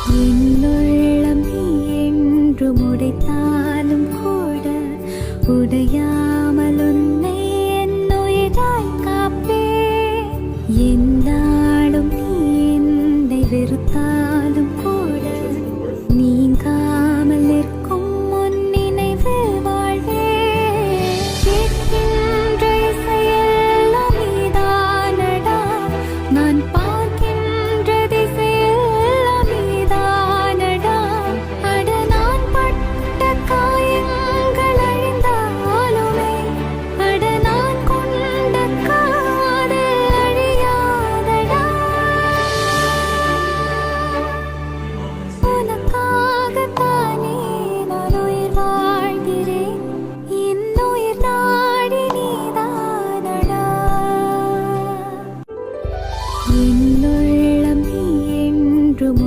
என்னுள்ளம் நீ என்றும் உடைத்தாலும் கூட உடையாமல் உன்னை என்னுயிராய் காப்பேன். எந்நாளும் நீ என்னை வெறுத்தாலும் கூட நீங்காமல் நிற்கும் உன் நினைவில் வாழ்வேன். கேட்கின்ற இசையெல்லாம் நீதானடா, நான் பார்க்கின்ற திசையெல்லாம் நீதானடா. அட நான் பட்ட காயங்கள் அழிந்தாலுமே, அட நான் கொண்ட காதல் அழியாதடா. உனக்காகத்தானே நான் உயிர் வாழ்கிறேன், என் உயிர் நாடி நீதானடா. என்னுள்ளம் நீ என்றும்